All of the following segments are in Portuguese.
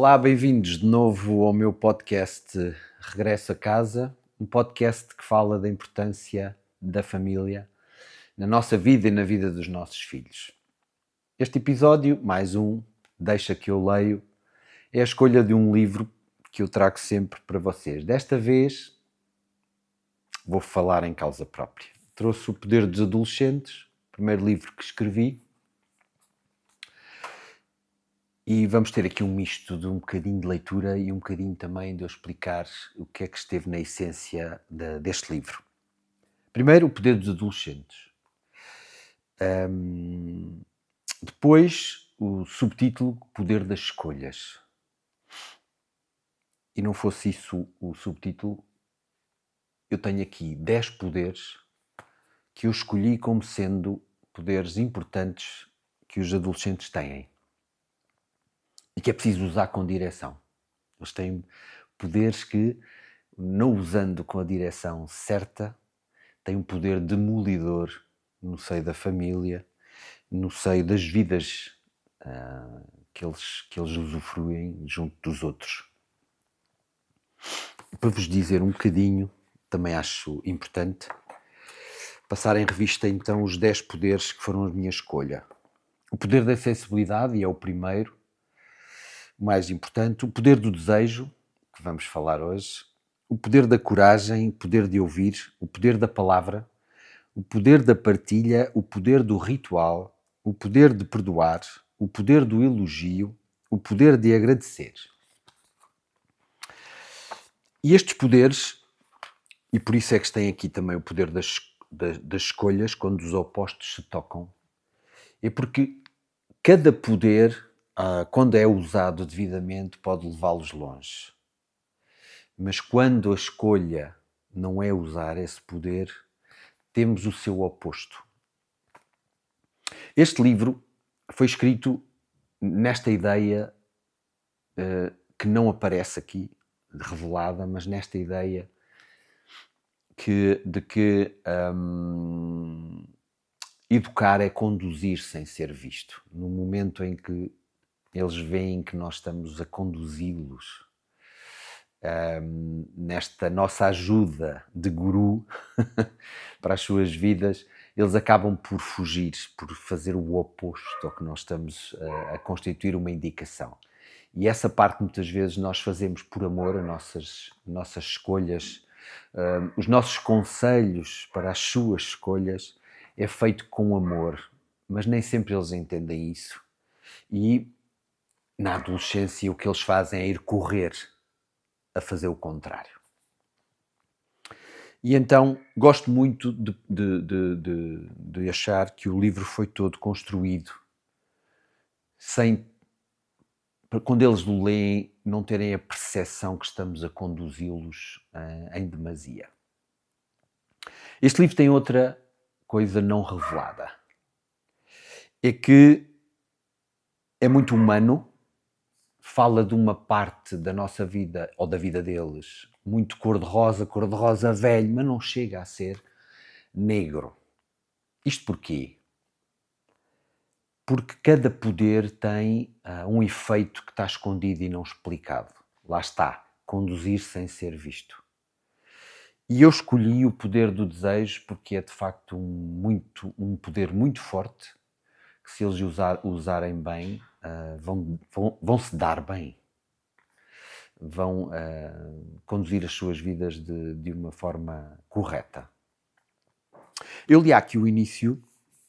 Olá, bem-vindos de novo ao meu podcast Regresso a Casa, um podcast que fala da importância da família na nossa vida e na vida dos nossos filhos. Este episódio, mais um, Deixa que eu leio, é a escolha de um livro que eu trago sempre para vocês. Desta vez vou falar em causa própria. Trouxe O Poder dos Adolescentes, o primeiro livro que escrevi. E vamos ter aqui um misto de um bocadinho de leitura e um bocadinho também de eu explicar o que é que esteve na essência deste livro. Primeiro, O Poder dos Adolescentes. Depois, o subtítulo Poder das Escolhas. E não fosse isso o subtítulo, eu tenho aqui 10 poderes que eu escolhi como sendo poderes importantes que os adolescentes têm. E que é preciso usar com direção. Eles têm poderes que, não usando com a direção certa, têm um poder demolidor no seio da família, no seio das vidas que eles usufruem junto dos outros. Para vos dizer um bocadinho, também acho importante, passar em revista então os 10 poderes que foram a minha escolha. O poder da sensibilidade, e é o primeiro, o mais importante. O poder do desejo, que vamos falar hoje. O poder da coragem, o poder de ouvir, o poder da palavra, o poder da partilha, o poder do ritual, o poder de perdoar, o poder do elogio, o poder de agradecer. E estes poderes, e por isso é que tem aqui também o poder das escolhas, quando os opostos se tocam, é porque cada poder, quando é usado devidamente, pode levá-los longe. Mas quando a escolha não é usar esse poder, temos o seu oposto. Este livro foi escrito nesta ideia que não aparece aqui, revelada, mas nesta ideia de que educar é conduzir sem ser visto. No momento em que eles veem que nós estamos a conduzi-los nesta nossa ajuda de guru para as suas vidas, eles acabam por fugir, por fazer o oposto ao que nós estamos a constituir uma indicação. E essa parte muitas vezes nós fazemos por amor, as nossas escolhas, os nossos conselhos para as suas escolhas é feito com amor, mas nem sempre eles entendem isso. E na adolescência o que eles fazem é ir correr a fazer o contrário. E então gosto muito de achar que o livro foi todo construído sem, quando eles o leem, não terem a percepção que estamos a conduzi-los em demasia. Este livro tem outra coisa não revelada. É que é muito humano, fala de uma parte da nossa vida, ou da vida deles, muito cor-de-rosa velho, mas não chega a ser negro. Isto porquê? Porque cada poder tem um efeito que está escondido e não explicado. Lá está, conduzir sem ser visto. E eu escolhi o poder do desejo porque é de facto um poder muito forte, que se eles usarem bem, vão se dar bem. Vão conduzir as suas vidas de uma forma correta. Eu li aqui o início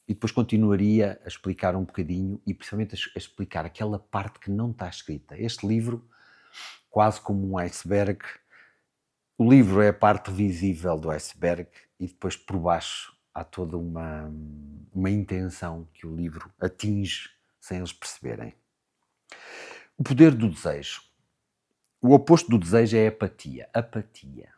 e depois continuaria a explicar um bocadinho e principalmente a explicar aquela parte que não está escrita. Este livro, quase como um iceberg, o livro é a parte visível do iceberg e depois por baixo há toda uma intenção que o livro atinge sem eles perceberem. O poder do desejo. O oposto do desejo é a apatia. Apatia.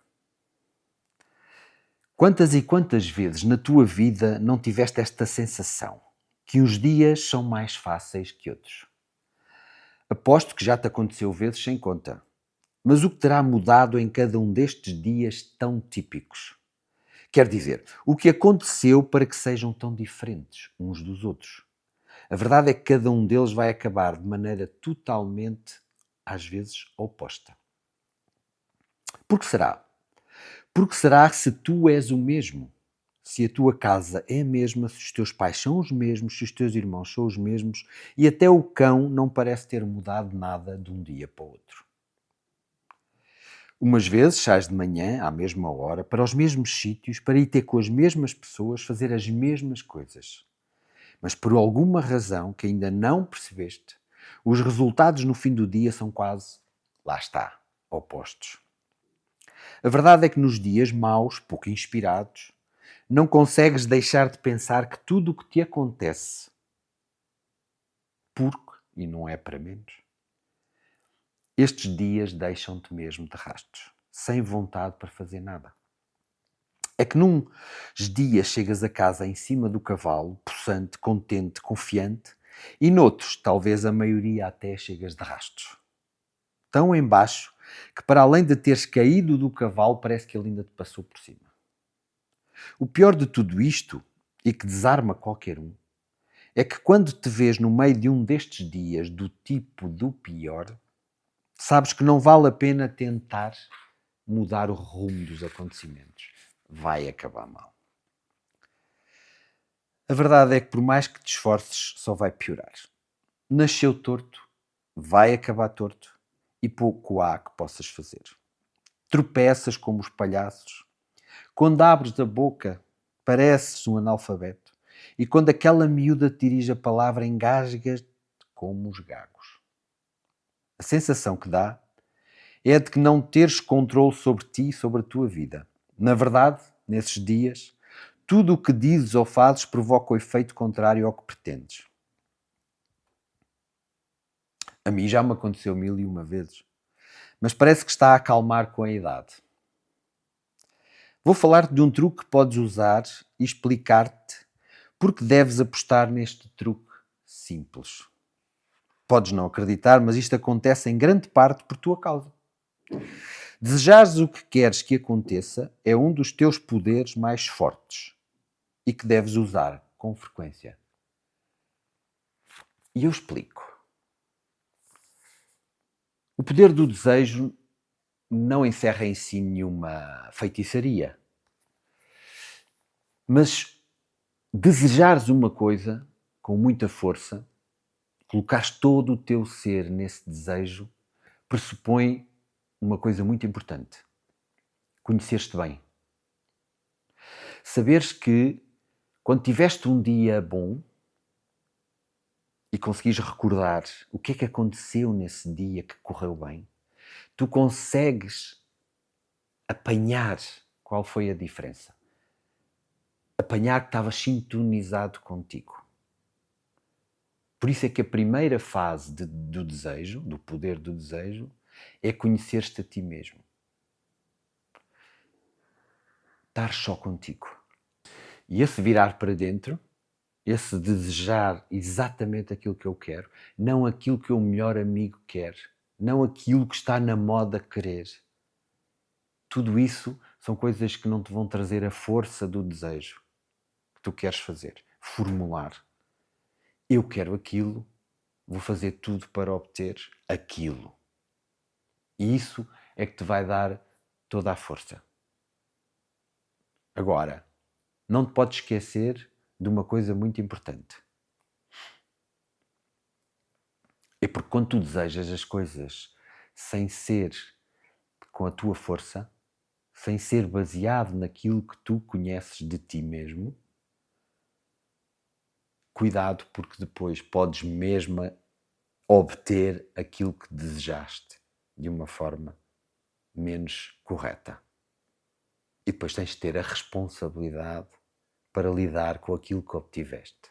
Quantas e quantas vezes na tua vida não tiveste esta sensação? Que uns dias são mais fáceis que outros. Aposto que já te aconteceu vezes sem conta. Mas o que terá mudado em cada um destes dias tão típicos? Quer dizer, o que aconteceu para que sejam tão diferentes uns dos outros? A verdade é que cada um deles vai acabar de maneira totalmente às vezes oposta. Por que será? Porque será que se tu és o mesmo, se a tua casa é a mesma, se os teus pais são os mesmos, se os teus irmãos são os mesmos e até o cão não parece ter mudado nada de um dia para o outro. Umas vezes sais de manhã, à mesma hora, para os mesmos sítios, para ir ter com as mesmas pessoas, fazer as mesmas coisas. Mas por alguma razão que ainda não percebeste, os resultados no fim do dia são quase, lá está, opostos. A verdade é que nos dias maus, pouco inspirados, não consegues deixar de pensar que tudo o que te acontece, porque, e não é para menos, estes dias deixam-te mesmo de rastros, sem vontade para fazer nada. É que num dias chegas a casa em cima do cavalo, possante, contente, confiante, e noutros, talvez a maioria até chegas de rastros. Tão embaixo que para além de teres caído do cavalo, parece que ele ainda te passou por cima. O pior de tudo isto, e que desarma qualquer um, é que quando te vês no meio de um destes dias do tipo do pior, sabes que não vale a pena tentar mudar o rumo dos acontecimentos. Vai acabar mal. A verdade é que por mais que te esforces, só vai piorar. Nasceu torto, vai acabar torto e pouco há que possas fazer. Tropeças como os palhaços. Quando abres a boca, pareces um analfabeto. E quando aquela miúda te dirige a palavra, engasgas como os gagos. A sensação que dá é de que não teres controle sobre ti e sobre a tua vida. Na verdade, nesses dias, tudo o que dizes ou fazes provoca o efeito contrário ao que pretendes. A mim já me aconteceu 1001 vezes, mas parece que está a acalmar com a idade. Vou falar-te de um truque que podes usar e explicar-te porque deves apostar neste truque simples. Podes não acreditar, mas isto acontece em grande parte por tua causa. Desejares o que queres que aconteça é um dos teus poderes mais fortes e que deves usar com frequência. E eu explico. O poder do desejo não encerra em si nenhuma feitiçaria. Mas desejares uma coisa com muita força, colocares todo o teu ser nesse desejo, pressupõe uma coisa muito importante. Conheceres-te bem. Saberes que quando tiveste um dia bom e conseguires recordar o que é que aconteceu nesse dia que correu bem, tu consegues apanhar qual foi a diferença. Apanhar que estavas sintonizado contigo. Por isso é que a primeira fase do desejo, do poder do desejo, é conhecer-te a ti mesmo. Estar só contigo. E esse virar para dentro, esse desejar exatamente aquilo que eu quero, não aquilo que o melhor amigo quer, não aquilo que está na moda querer. Tudo isso são coisas que não te vão trazer a força do desejo que tu queres fazer. Formular. Eu quero aquilo, vou fazer tudo para obter aquilo. E isso é que te vai dar toda a força. Agora, não te podes esquecer de uma coisa muito importante. É porque quando tu desejas as coisas sem ser com a tua força, sem ser baseado naquilo que tu conheces de ti mesmo, cuidado, porque depois podes mesmo obter aquilo que desejaste de uma forma menos correta. E depois tens de ter a responsabilidade para lidar com aquilo que obtiveste.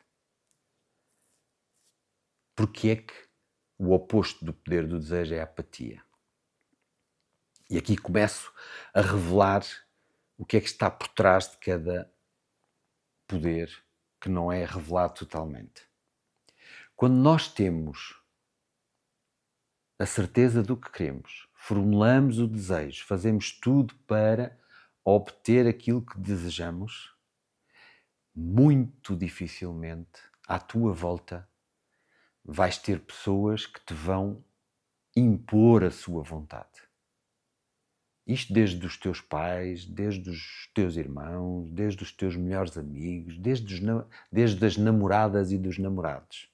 Porque é que o oposto do poder do desejo é a apatia. E aqui começo a revelar o que é que está por trás de cada poder que não é revelado totalmente. Quando nós temos a certeza do que queremos, formulamos o desejo, fazemos tudo para obter aquilo que desejamos, muito dificilmente à tua volta vais ter pessoas que te vão impor a sua vontade. Isto desde os teus pais, desde os teus irmãos, desde os teus melhores amigos, desde as namoradas e dos namorados.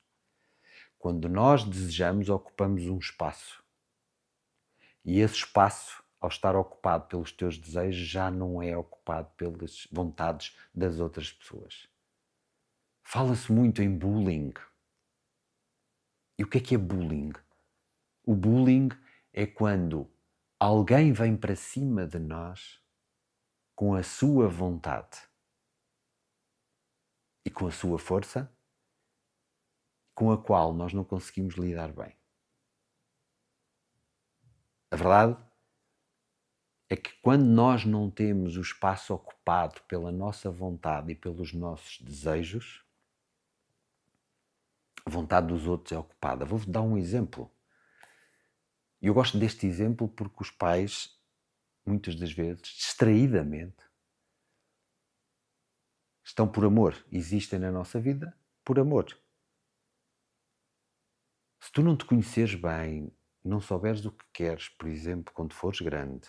Quando nós desejamos, ocupamos um espaço. E esse espaço, ao estar ocupado pelos teus desejos, já não é ocupado pelas vontades das outras pessoas. Fala-se muito em bullying. E o que é bullying? O bullying é quando alguém vem para cima de nós com a sua vontade e com a sua força, com a qual nós não conseguimos lidar bem. A verdade é que quando nós não temos o espaço ocupado pela nossa vontade e pelos nossos desejos, a vontade dos outros é ocupada. Vou-vos dar um exemplo. E eu gosto deste exemplo porque os pais, muitas das vezes, distraidamente, estão por amor, existem na nossa vida por amor. Se tu não te conheceres bem, não souberes o que queres, por exemplo, quando fores grande,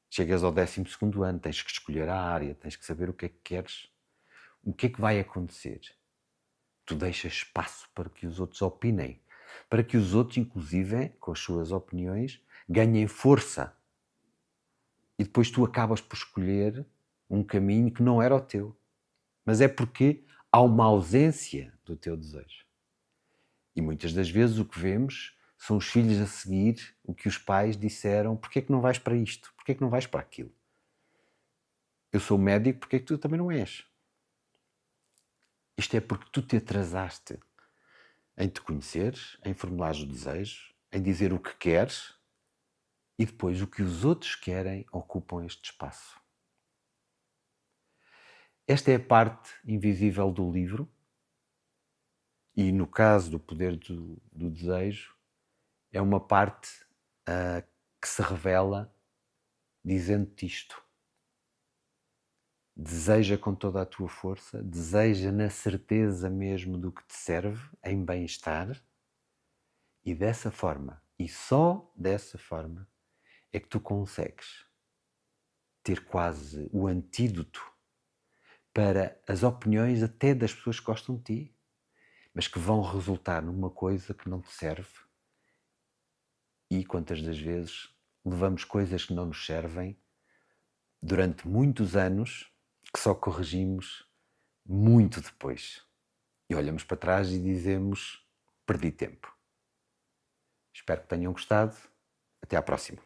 chegas ao 12º ano, tens que escolher a área, tens que saber o que é que queres, o que é que vai acontecer? Tu deixas espaço para que os outros opinem, para que os outros, inclusive, com as suas opiniões, ganhem força. E depois tu acabas por escolher um caminho que não era o teu. Mas é porque há uma ausência do teu desejo. E muitas das vezes o que vemos são os filhos a seguir o que os pais disseram: porquê é que não vais para isto? Porquê é que não vais para aquilo? Eu sou médico, porquê é que tu também não és? Isto é porque tu te atrasaste em te conheceres, em formulares o desejo, em dizer o que queres, e depois o que os outros querem ocupam este espaço. Esta é a parte invisível do livro, e no caso do poder do desejo, é uma parte que se revela dizendo-te isto. Deseja com toda a tua força, deseja na certeza mesmo do que te serve, em bem-estar, e dessa forma, e só dessa forma, é que tu consegues ter quase o antídoto para as opiniões até das pessoas que gostam de ti, mas que vão resultar numa coisa que não te serve. E quantas das vezes levamos coisas que não nos servem durante muitos anos, que só corrigimos muito depois. E olhamos para trás e dizemos: perdi tempo. Espero que tenham gostado. Até à próxima.